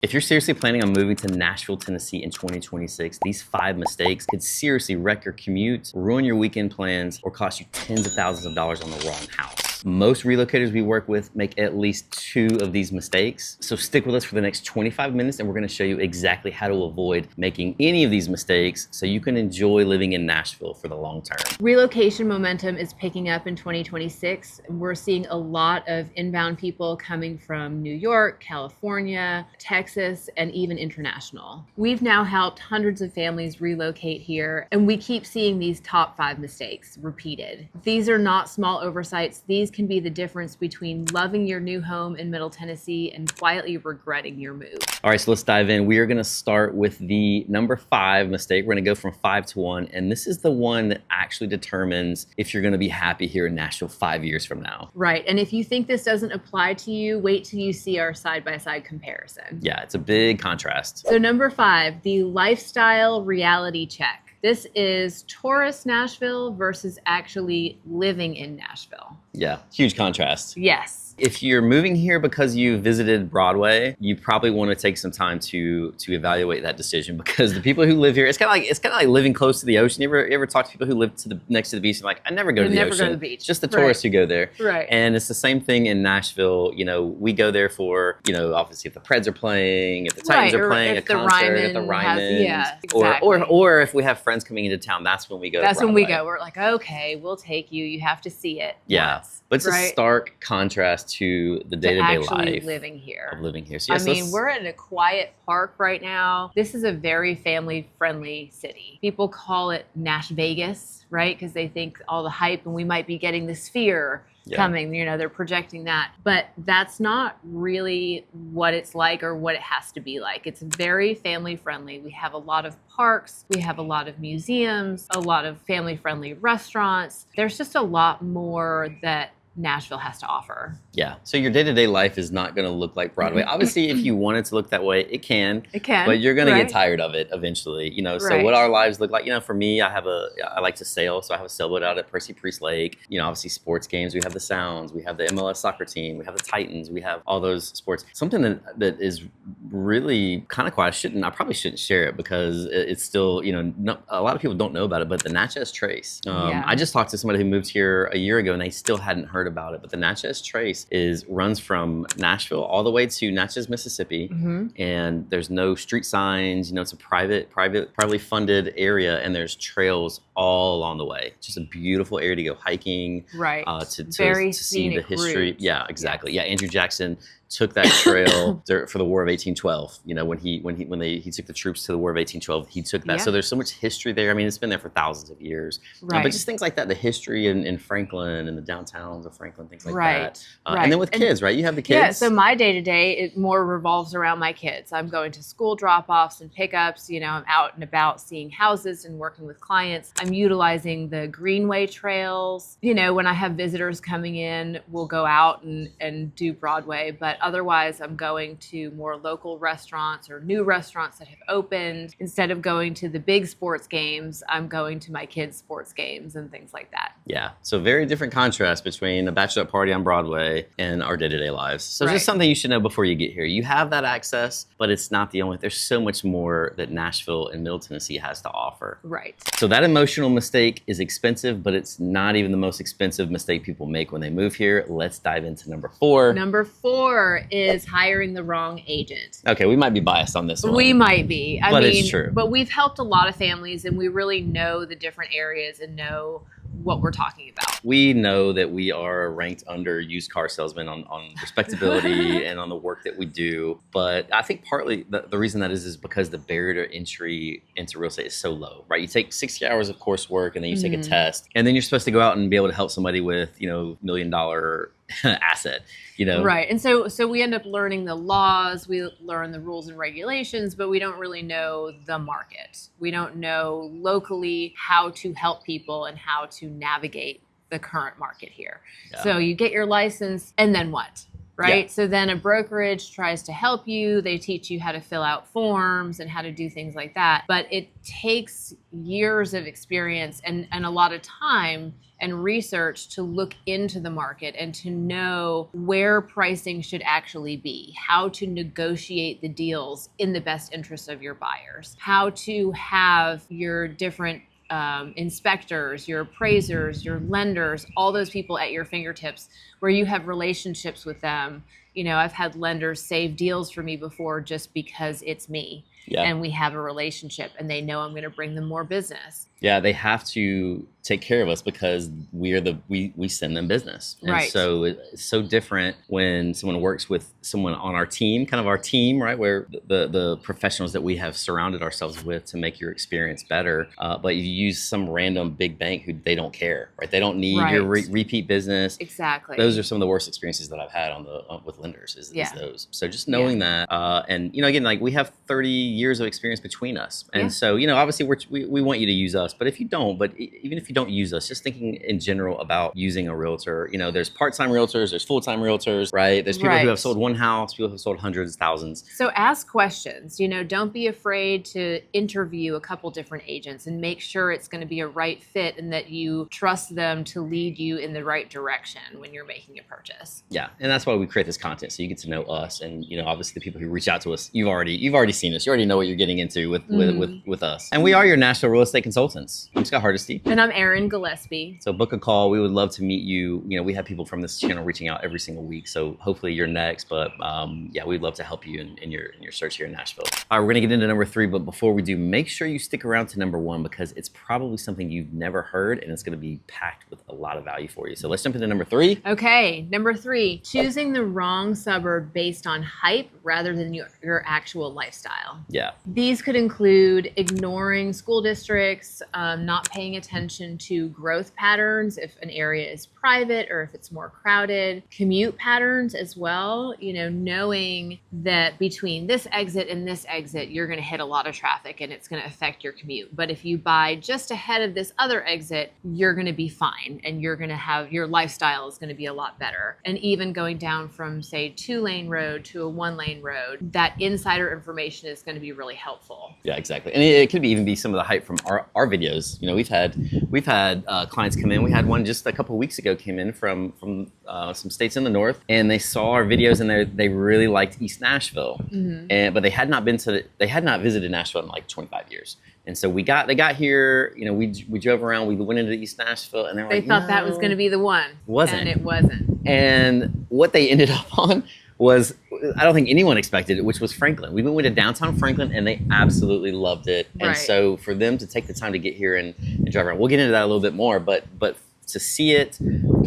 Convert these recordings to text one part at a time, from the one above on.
If you're seriously planning on moving to Nashville, Tennessee in 2026, these 5 mistakes could seriously wreck your commute, ruin your weekend plans, or cost you tens of thousands of dollars on the wrong house. Most relocators we work with make at least 2 of these mistakes. So stick with us for the next 25 minutes and we're gonna show you exactly how to avoid making any of these mistakes so you can enjoy living in Nashville for the long term. Relocation momentum is picking up in 2026. We're seeing a lot of inbound people coming from New York, California, Texas, and even international. We've now helped hundreds of families relocate here, and we keep seeing these top 5 mistakes repeated. These are not small oversights. These can be the difference between loving your new home in Middle Tennessee and quietly regretting your move. All right, so let's dive in. We are gonna start with the number 5 mistake. We're gonna go from 5 to 1, and this is the one that actually determines if you're gonna be happy here in Nashville 5 years from now. Right, and if you think this doesn't apply to you, wait till you see our side-by-side comparison. Yeah, it's a big contrast. So number 5, the lifestyle reality check. This is tourist Nashville versus actually living in Nashville. Yeah, huge contrast. Yes. If you're moving here because you visited Broadway, you probably want to take some time to evaluate that decision, because the people who live here, it's kind of like living close to the ocean. You ever talk to people who live next to the beach and like, I never go to the ocean. Never go to the beach. Just the tourists who go there. Right. And it's the same thing in Nashville. You know, we go there for, you know, obviously if the Preds are playing, if the Titans are playing, a concert, if the Ryman, yeah, exactly. or if we have friends coming into town, that's when we go. That's when we go. We're like, okay, we'll take you. You have to see it. Yeah. Once. But it's right? a stark contrast to the day-to-day life living here. of living here. So yes, I mean, we're in a quiet park right now. This is a very family-friendly city. People call it Nash Vegas, right? Because they think all the hype and we might be getting the Sphere coming. You know, they're projecting that. But that's not really what it's like or what it has to be like. It's very family-friendly. We have a lot of parks. We have a lot of museums, a lot of family-friendly restaurants. There's just a lot more that Nashville has to offer. Yeah. So your day-to-day life is not going to look like Broadway. Obviously, if you want it to look that way, it can. It can. But you're going to get tired of it eventually. You know, so what our lives look like, you know, for me, I like to sail. So I have a sailboat out at Percy Priest Lake. You know, obviously sports games. We have the Sounds. We have the MLS soccer team. We have the Titans. We have all those sports. Something that is really kind of quiet. I probably shouldn't share it because it's still, you know, a lot of people don't know about it, but the Natchez Trace. I just talked to somebody who moved here a year ago and they still hadn't heard about it, but the Natchez Trace runs from Nashville all the way to Natchez, Mississippi, and there's no street signs. You know, it's a privately funded area, and there's trails all along the way. Just a beautiful area to go hiking, right? To see the history. Route. Yeah, exactly. Yes. Yeah, Andrew Jackson took that trail for the War of 1812. You know, when he took the troops to the War of 1812, he took that. Yeah. So there's so much history there. I mean, it's been there for thousands of years. Right. But just things like that, the history in Franklin and the downtowns of Franklin, things like that. And then with kids, right? You have the kids. Yeah. So my day to day, it more revolves around my kids. I'm going to school drop-offs and pickups. You know, I'm out and about seeing houses and working with clients. I'm utilizing the Greenway trails. You know, when I have visitors coming in, we'll go out and do Broadway, but otherwise, I'm going to more local restaurants or new restaurants that have opened. Instead of going to the big sports games, I'm going to my kids' sports games and things like that. Yeah. So very different contrast between a bachelorette party on Broadway and our day-to-day lives. So just something you should know before you get here. You have that access, but it's not the only. There's so much more that Nashville and Middle Tennessee has to offer. Right. So that emotional mistake is expensive, but it's not even the most expensive mistake people make when they move here. Let's dive into number 4. Number 4 is hiring the wrong agent. Okay, we might be biased on this one. We might be. I mean, it's true. But we've helped a lot of families, and we really know the different areas and know what we're talking about. We know that we are ranked under used car salesmen on respectability and on the work that we do. But I think partly the reason that is because the barrier to entry into real estate is so low, right? You take 60 hours of coursework and then you take a test, and then you're supposed to go out and be able to help somebody with, you know, $1 million asset, you know? Right. And so we end up learning the laws, we learn the rules and regulations, but we don't really know the market. We don't know locally how to help people and how to navigate the current market here. Yeah. So you get your license and then what? right? Yeah. So then a brokerage tries to help you. They teach you how to fill out forms and how to do things like that. But it takes years of experience and a lot of time and research to look into the market and to know where pricing should actually be, how to negotiate the deals in the best interest of your buyers, how to have your different inspectors, your appraisers, your lenders, all those people at your fingertips where you have relationships with them. You know, I've had lenders save deals for me before just because it's me. Yeah. And we have a relationship and they know I'm going to bring them more business. Yeah, they have to take care of us because we send them business. And right. So it's so different when someone works with someone on our team, kind of our team, right? Where the professionals that we have surrounded ourselves with to make your experience better. But you use some random big bank who they don't care, right? They don't need your repeat business. Exactly. Those are some of the worst experiences that I've had with lenders is those. So just knowing that, and you know, again, like we have 30 years of experience between us. And so, you know, obviously we want you to use us, but if you don't, even if you don't use us, just thinking in general about using a realtor, you know, there's part-time realtors, there's full-time realtors, right? There's people who have sold one house, people who have sold hundreds, thousands. So ask questions, you know, don't be afraid to interview a couple different agents and make sure it's going to be a right fit and that you trust them to lead you in the right direction when you're making a purchase. Yeah. And that's why we create this content. So you get to know us and, you know, obviously the people who reach out to us, you've already seen us. You already know what you're getting into with us. And we are your Nashville real estate consultants. I'm Scott Hardesty. And I'm Erin Gillespie. So book a call. We would love to meet you. You know, we have people from this channel reaching out every single week. So hopefully you're next. But yeah, we'd love to help you in your search here in Nashville. All right, we're going to get into number 3. But before we do, make sure you stick around to number 1 because it's probably something you've never heard and it's going to be packed with a lot of value for you. So let's jump into number 3. Okay, number 3, choosing the wrong suburb based on hype rather than your actual lifestyle. Yeah. These could include ignoring school districts, not paying attention to growth patterns if an area is private or if it's more crowded, commute patterns as well, you know, knowing that between this exit and this exit, you're going to hit a lot of traffic and it's going to affect your commute. But if you buy just ahead of this other exit, you're going to be fine and you're going to have your lifestyle is going to be a lot better. And even going down from, say, 2-lane road to a 1-lane road, that insider information is going to be really helpful. Yeah, exactly. And it could even be some of the hype from our videos. You know, we've had clients come in. We had one just a couple of weeks ago came in from some states in the north, and they saw our videos and they really liked East Nashville. Mm-hmm. But they had not visited Nashville in like 25 years. And so they got here, you know, we drove around, we went into East Nashville, and they thought that was going to be the one. Wasn't. And it wasn't. And what they ended up on was, I don't think anyone expected it, which was Franklin. We went to downtown Franklin and they absolutely loved it. And so for them to take the time to get here and drive around, we'll get into that a little bit more, but to see it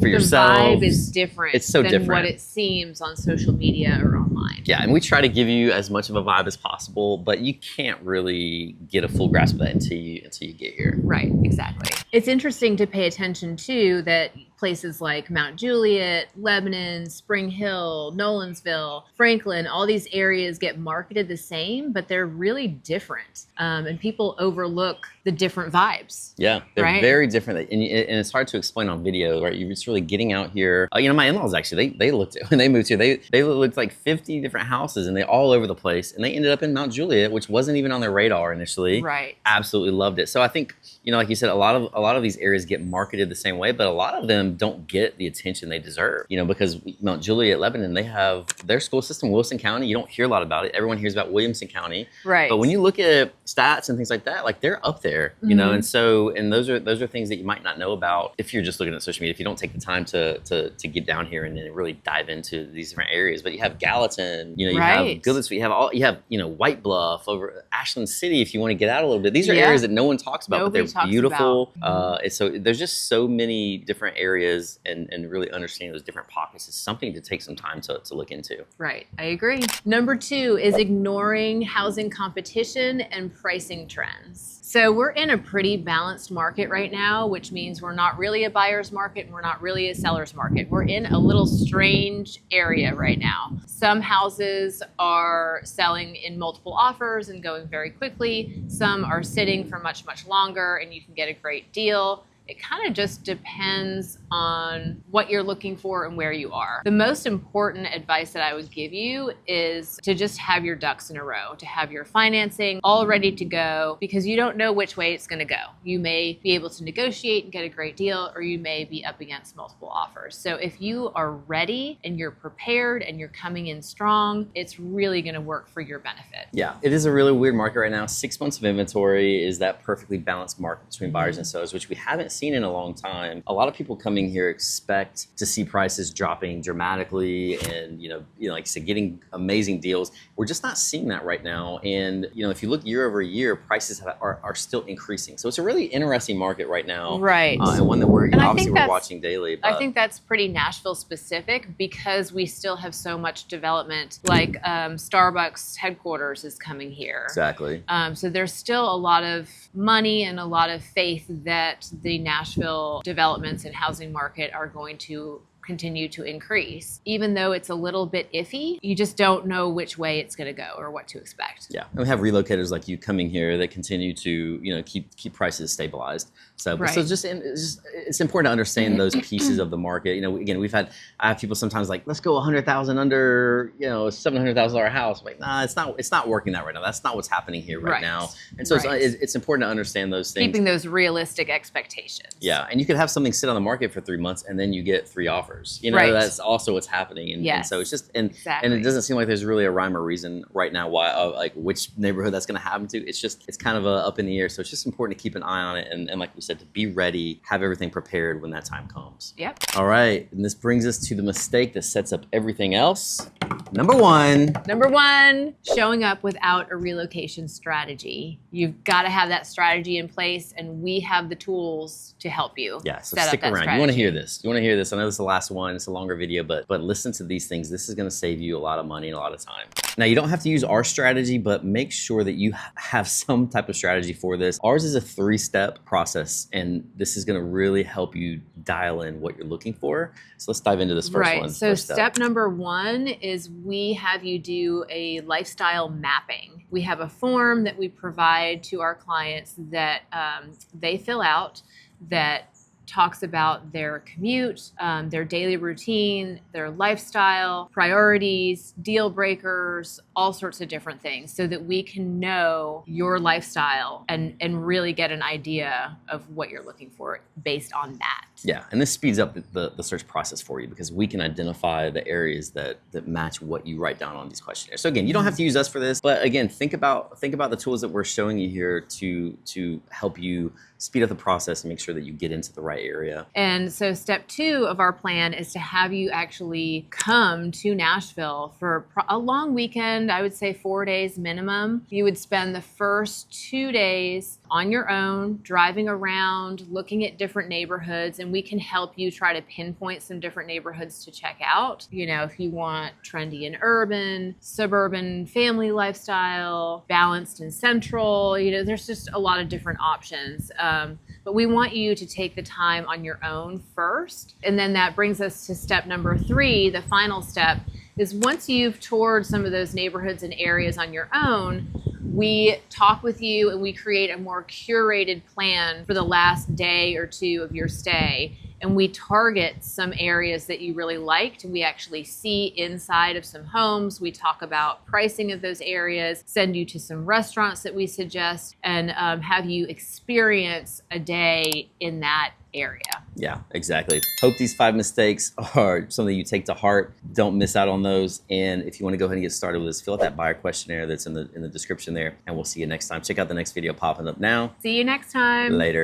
for yourself. The vibe is different. It's so different than what it seems on social media or online. Yeah, and we try to give you as much of a vibe as possible, but you can't really get a full grasp of that until you get here. Right, exactly. It's interesting to pay attention to that places like Mount Juliet, Lebanon, Spring Hill, Nolensville, Franklin, all these areas get marketed the same, but they're really different. And people overlook the different vibes. Yeah, they're very different. And it's hard to explain on video, right? You're just really getting out here. You know, my in-laws actually, they looked at, when they moved here, they looked like 50 different houses and they all over the place. And they ended up in Mount Juliet, which wasn't even on their radar initially. Right. Absolutely loved it. So I think, you know, like you said, a lot of these areas get marketed the same way, but a lot of them don't get the attention they deserve, you know, because Mount Juliet, Lebanon, they have their school system, Wilson County. You don't hear a lot about it. Everyone hears about Williamson County. Right. But when you look at stats and things like that, like they're up there, you know, and those are things that you might not know about if you're just looking at social media, if you don't take the time to get down here and then really dive into these different areas. But you have Gallatin, you know, you have Goodlettsville, you have, you know, White Bluff, over Ashland City, if you want to get out a little bit. These are areas that no one talks about, but they're beautiful. And so there's just so many different areas, and really understanding those different pockets is something to take some time to look into. Right, I agree. Number 2 is ignoring housing competition and pricing trends. So we're in a pretty balanced market right now, which means we're not really a buyer's market and we're not really a seller's market. We're in a little strange area right now. Some houses are selling in multiple offers and going very quickly. Some are sitting for much, much longer and you can get a great deal. It kind of just depends on what you're looking for and where you are. The most important advice that I would give you is to just have your ducks in a row, to have your financing all ready to go, because you don't know which way it's going to go. You may be able to negotiate and get a great deal, or you may be up against multiple offers. So if you are ready and you're prepared and you're coming in strong, it's really going to work for your benefit. Yeah, it is a really weird market right now. 6 months of inventory is that perfectly balanced market between buyers and sellers, which we haven't seen in a long time. A lot of people coming here expect to see prices dropping dramatically and, like I said, getting amazing deals. We're just not seeing that right now. And, if you look year over year, prices are still increasing. So it's a really interesting market right now. Right. And one that we're watching daily. But I think that's pretty Nashville specific because we still have so much development. Like Starbucks headquarters is coming here. Exactly. So there's still a lot of money and a lot of faith that the Nashville developments and housing market are going to continue to increase. Even though it's a little bit iffy, you just don't know which way it's going to go or what to expect. Yeah, and we have relocators like you coming here that continue to keep prices stabilized. So, right. So it's important to understand those pieces of the market. Again, I have people sometimes like, let's go 100,000 under $700,000 house. I'm like, nah, it's not working that right now. That's not what's happening here right now. And so it's important to understand those things. Keeping those realistic expectations. Yeah, and you could have something sit on the market for 3 months and then you get 3 offers. That's also what's happening. And so it's just and it doesn't seem like there's really a rhyme or reason right now why like which neighborhood that's going to happen to. It's kind of up in the air. So it's just important to keep an eye on it and like we said, to be ready, have everything prepared when that time comes. Yep. All right, and this brings us to the mistake that sets up everything else. Number one, showing up without a relocation strategy. You've got to have that strategy in place, and we have the tools to help you. Yeah, so set stick up that around. strategy. You want to hear this. I know this is the last one. It's a longer video, but listen to these things. This is going to save you a lot of money and a lot of time. Now, you don't have to use our strategy, but make sure that you have some type of strategy for this. Ours is a 3-step process, and this is going to really help you dial in what you're looking for. So let's dive into this first one. Right. So step number 1 is we have you do a lifestyle mapping. We have a form that we provide to our clients that they fill out that talks about their commute, their daily routine, their lifestyle, priorities, deal breakers, all sorts of different things so that we can know your lifestyle and really get an idea of what you're looking for based on that. Yeah, and this speeds up the search process for you because we can identify the areas that match what you write down on these questionnaires. So again, you don't have to use us for this, but again, think about the tools that we're showing you here to help you speed up the process and make sure that you get into the right area. And so step 2 of our plan is to have you actually come to Nashville for a long weekend, I would say 4 days minimum. You would spend the first 2 days on your own, driving around, looking at different neighborhoods, and we can help you try to pinpoint some different neighborhoods to check out. If you want trendy and urban, suburban family lifestyle, balanced and central, there's just a lot of different options. But we want you to take the time on your own first. And then that brings us to step number 3, the final step, is once you've toured some of those neighborhoods and areas on your own, we talk with you and we create a more curated plan for the last day or 2 of your stay. And we target some areas that you really liked. We actually see inside of some homes. We talk about pricing of those areas, send you to some restaurants that we suggest, and have you experience a day in that area. Yeah, exactly. Hope these 5 mistakes are something you take to heart. Don't miss out on those. And if you want to go ahead and get started with this, fill out that buyer questionnaire that's in the description there, and we'll see you next time. Check out the next video popping up now. See you next time. Later.